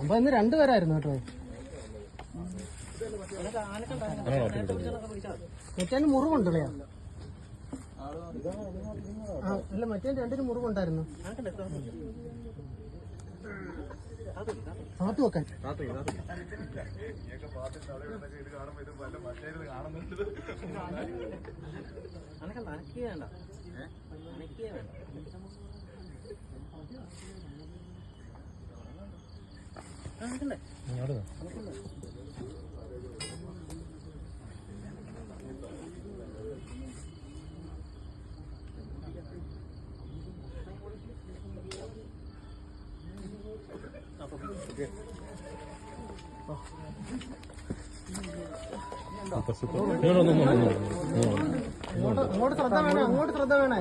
അപ്പൊ ഇന്ന് രണ്ടുപേരായിരുന്നു കേട്ടോ. മറ്റേ മുറിവുണ്ടല്ലേ? അല്ല മറ്റേ രണ്ടിനും മുറിവുണ്ടായിരുന്നു. കാത്തു വെക്കാൻ അങ്ങോട്ട് ശ്രദ്ധ വേണേ, അങ്ങോട്ട് ശ്രദ്ധ വേണേ.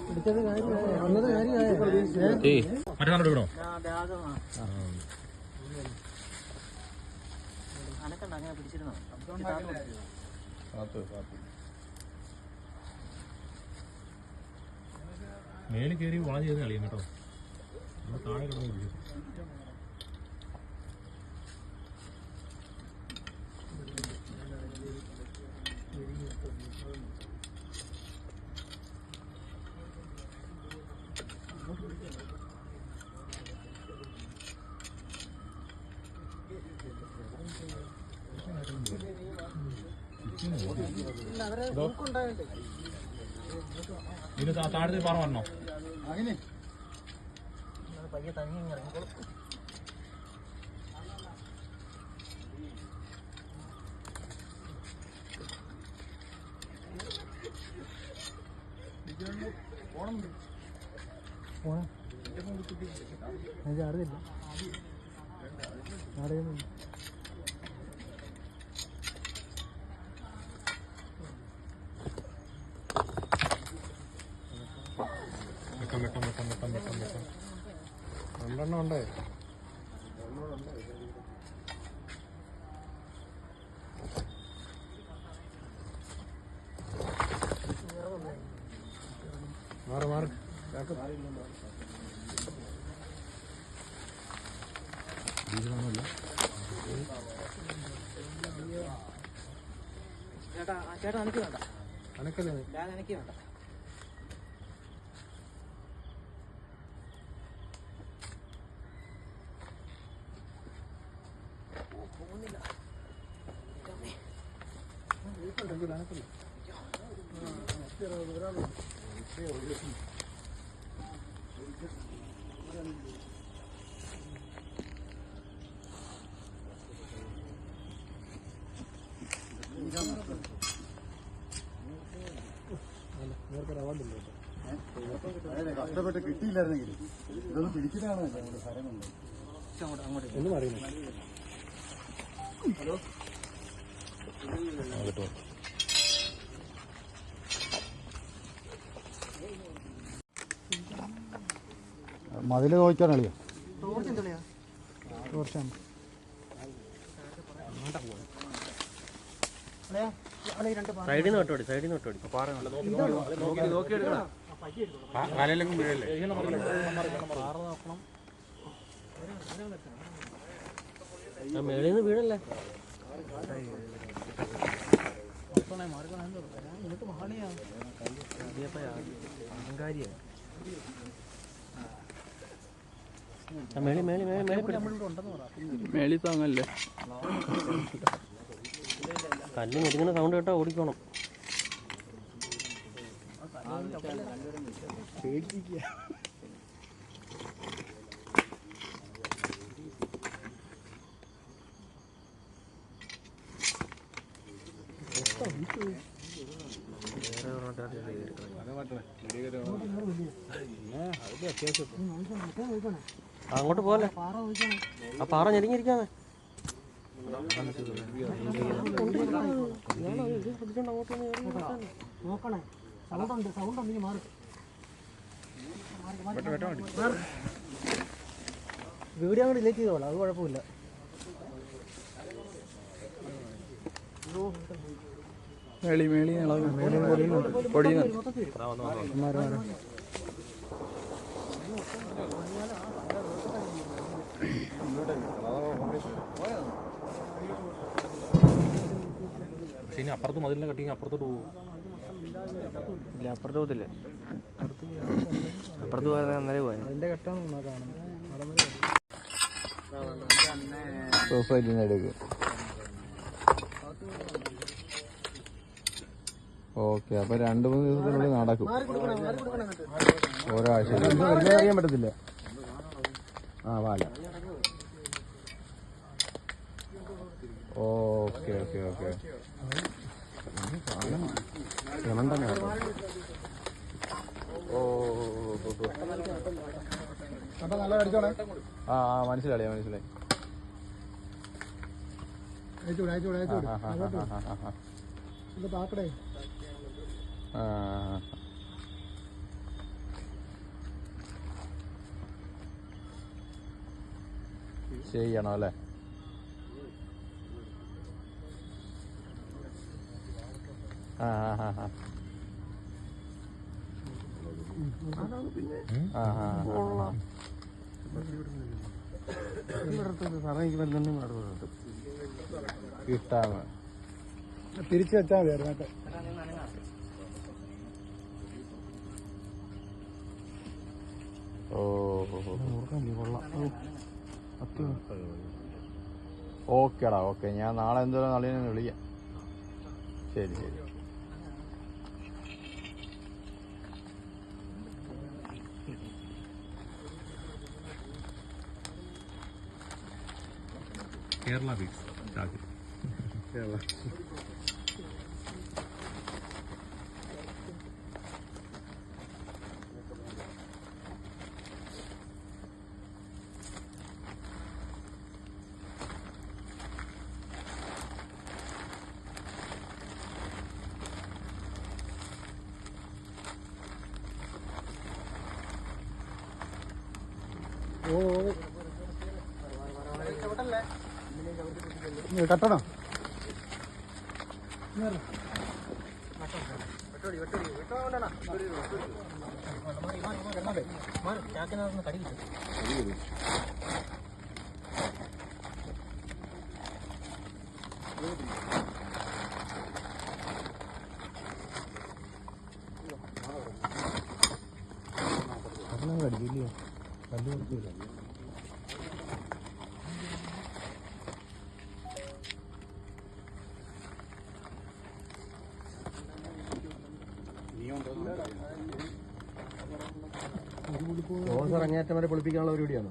പിടിച്ചത് കാര്യമായ വന്നത് കാര്യമായ അങ്ങനെ പിടിച്ചിരുന്നോ? മേളിൽ കയറി വളഞ്ഞ് ചെയ്ത് കളിയും കേട്ടോ. നമ്മൾ താഴെ കിടന്ന് പിടിക്കും. ഇത് താഴത്തെ പാറ വരണോ? അങ്ങനെ പയ്യെ തങ്ങി ഇറങ്ങിക്കോളും. അറിയില്ല അറിയുന്നുണ്ട്. രണ്ടെണ്ണം ഉണ്ടേ. മാറി മാറി ചേട്ടാ ചേട്ടാ അനക്ക് വേണ്ട, അനക്കല്ലേ ഞാൻ അനക്ക് വേണ്ട. കഷ്ടപ്പെട്ട് കിട്ടിയില്ലായിരുന്നെങ്കിൽ ഇതൊന്നും പിടിക്കുന്നതാണ് സ്ഥലമുണ്ട്. ഒന്നും അറിയില്ല. ഹലോ മതില് നോക്കാനറിയോ? സൈഡിൽ നിന്ന് ഒട്ടോടി, സൈഡിൽ നിന്ന് ഒട്ടോടി. മേളിൽ നിന്ന് വീടല്ലേ? മേളി താങ്ങല്ലേ? കല്ല് മെരുങ്ങുന്ന സൗണ്ട് കേട്ടാ ഓടിക്കണം. അങ്ങോട്ട് പോലെ ആ പാറ ഞെരിഞ്ഞിരിക്കാതെ നോക്കണേ. സൗണ്ട് ഉണ്ടെങ്കിൽ മാറി വീഡിയോ അങ്ങോട്ട് ഡിലീറ്റ് ചെയ്തോളാം, അത് കുഴപ്പമില്ല. മേളി പൊടിയുന്നു. പക്ഷെ ഇനി അപ്പുറത്ത് മതിലിനെ കട്ടിങ്ങി അപ്പുറത്തോട്ട് പോകും. ഇല്ല, അപ്പുറത്ത് പോകത്തില്ലേ? അപ്പുറത്ത് പോയാൽ അന്നേരം പോയാൽ സൊസൈറ്റിന്ന് എടുക്കുക. ഓക്കെ, അപ്പൊ 2-3 ദിവസത്തിനുള്ളിൽ നടക്കും. ഒരാഴ്ച അറിയാൻ പറ്റത്തില്ല. പാല. Okay okay okay. മനസ്സിലായി. ചെയ്യണം അല്ലേ? കിട്ടാമ തിരിച്ചു വെച്ചാൽ മതി. ഓക്കേടാ, ഓക്കെ. ഞാൻ നാളെ എന്തായാലും നളിനെ വിളിക്കാം. ശരി. കേരള ബീച്ച് കേരള. കട്ടണോ? കടിക്കില്ല. കല്ല് കൊടുക്കില്ല. അങ്ങേറ്റം വരെ പൊളിപ്പിക്കാനുള്ള പരിപാടിയാണ്.